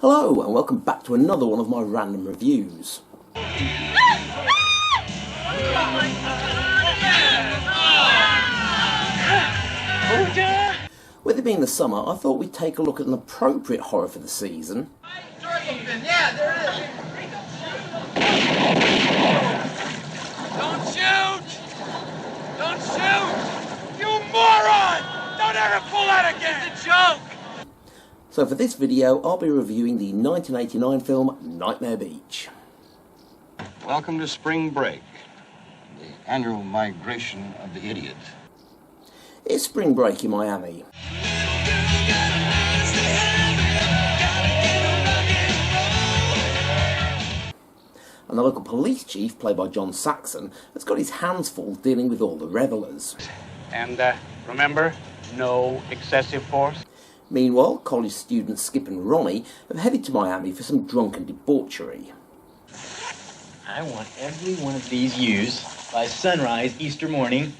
Hello and welcome back to another one of my random reviews. With it being the summer, I thought we'd take a look at an appropriate horror for the season. Yeah, there it is. Don't shoot! Don't shoot! You moron! Don't ever pull that again! It's a joke! So for this video, I'll be reviewing the 1989 film Nightmare Beach. Welcome to spring break, the annual migration of the idiot. It's spring break in Miami. And the local police chief, played by John Saxon, has got his hands full dealing with all the revelers. And remember, no excessive force. Meanwhile, college students Skip and Ronnie have headed to Miami for some drunken debauchery. I want every one of these used by sunrise Easter morning,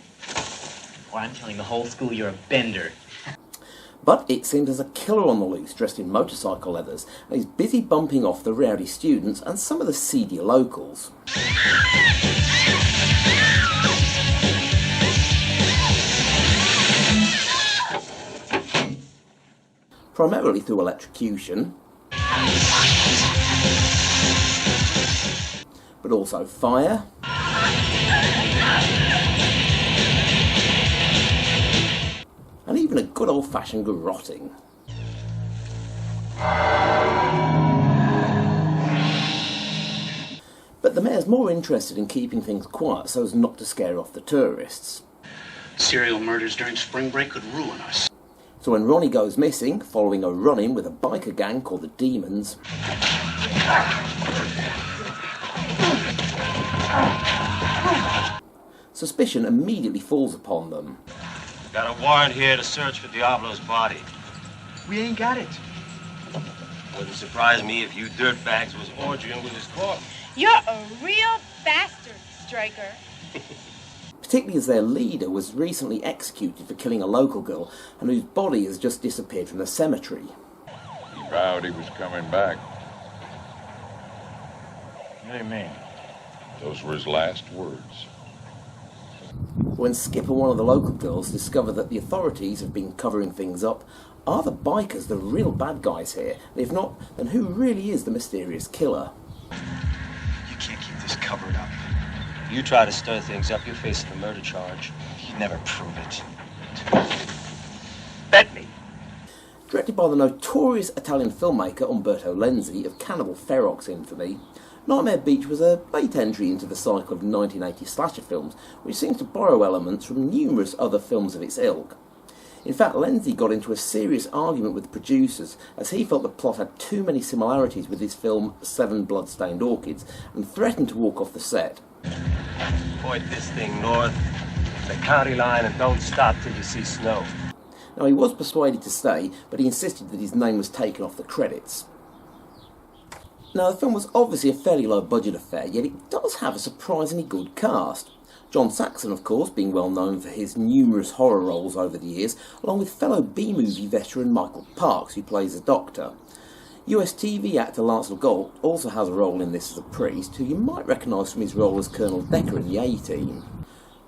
or I'm telling the whole school you're a bender. But it seems there's a killer on the loose dressed in motorcycle leathers, and he's busy bumping off the rowdy students and some of the seedier locals. Primarily through electrocution, but also fire, and even a good old-fashioned garrotting. But the mayor's more interested in keeping things quiet so as not to scare off the tourists. Serial murders during spring break could ruin us. So when Ronnie goes missing, following a run-in with a biker gang called the Demons, suspicion immediately falls upon them. Got a warrant here to search for Diablo's body. We ain't got it. Wouldn't surprise me if you dirtbags was orgying with his corpse. You're a real bastard, Striker. Particularly as their leader was recently executed for killing a local girl and whose body has just disappeared from the cemetery. He vowed he was coming back. What do you mean? Those were his last words. When Skip and one of the local girls discover that the authorities have been covering things up, are the bikers the real bad guys here? And if not, then who really is the mysterious killer? You can't keep this covered up. You try to stir things up, you're facing a murder charge. You'd never prove it. Bet me. Directed by the notorious Italian filmmaker Umberto Lenzi of Cannibal Ferox infamy, Nightmare Beach was a late entry into the cycle of 1980 slasher films, which seems to borrow elements from numerous other films of its ilk. In fact, Lenzi got into a serious argument with the producers as he felt the plot had too many similarities with his film Seven Blood-Stained Orchids and threatened to walk off the set. Point this thing north, the county line, and don't stop till you see snow. Now, he was persuaded to stay, but he insisted that his name was taken off the credits. Now, the film was obviously a fairly low-budget affair, yet it does have a surprisingly good cast. John Saxon, of course, being well known for his numerous horror roles over the years, along with fellow B-movie veteran Michael Parks, who plays a doctor. US TV actor Lancelot Galt also has a role in this as a priest, who you might recognise from his role as Colonel Decker in the A-Team.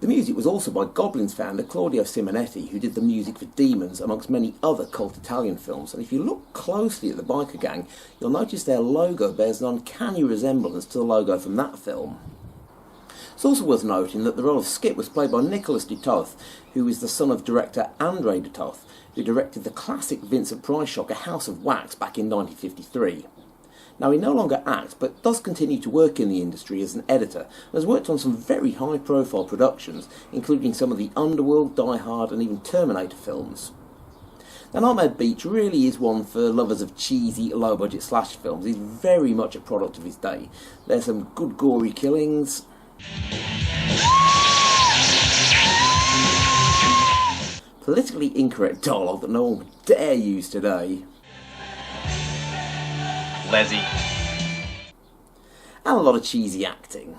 The music was also by Goblins founder Claudio Simonetti, who did the music for Demons, amongst many other cult Italian films, and if you look closely at the biker gang, you'll notice their logo bears an uncanny resemblance to the logo from that film. It's also worth noting that the role of Skip was played by Nicolas Dutoth, who is the son of director André Dutoth, who directed the classic Vincent Price shocker House of Wax back in 1953. Now, he no longer acts, but does continue to work in the industry as an editor, and has worked on some very high-profile productions, including some of the Underworld, Die Hard, and even Terminator films. Now, Nightmare Beach really is one for lovers of cheesy, low-budget slasher films. He's very much a product of his day. There's some good gory killings, politically incorrect dialogue that no one would dare use today, Leslie. and a lot of cheesy acting.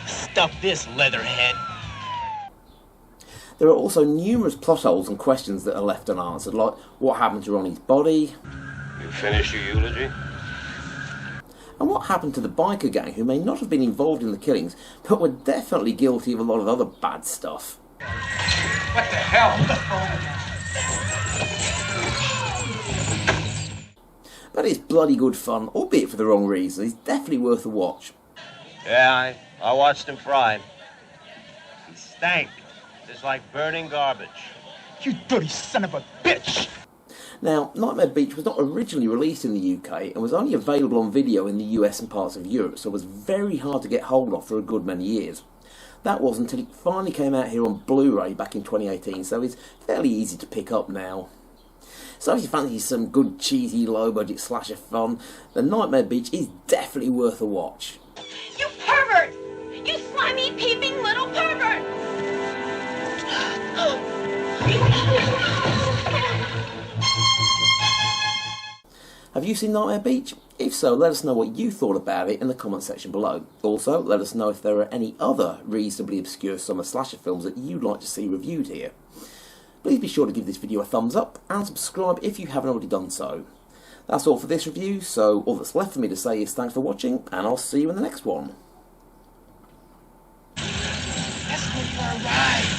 Stuff this, leatherhead. There are also numerous plot holes and questions that are left unanswered, like what happened to Ronnie's body, You finished your eulogy? and what happened to the biker gang who may not have been involved in the killings, but were definitely guilty of a lot of other bad stuff. What the hell? But it's bloody good fun, albeit for the wrong reason. It's definitely worth a watch. Yeah, I watched him fry. He stank. Just like burning garbage. You dirty son of a bitch! Now, Nightmare Beach was not originally released in the UK and was only available on video in the US and parts of Europe, so it was very hard to get hold of for a good many years. That was until it finally came out here on Blu-ray back in 2018, so it's fairly easy to pick up now. So if you fancy some good cheesy low-budget slasher fun, then Nightmare Beach is definitely worth a watch. You pervert! You slimy, peeping little pervert! Have you seen Nightmare Beach? If so, let us know what you thought about it in the comment section below. Also, let us know if there are any other reasonably obscure summer slasher films that you'd like to see reviewed here. Please be sure to give this video a thumbs up and subscribe if you haven't already done so. That's all for this review, so all that's left for me to say is thanks for watching, and I'll see you in the next one. Let's go for a ride.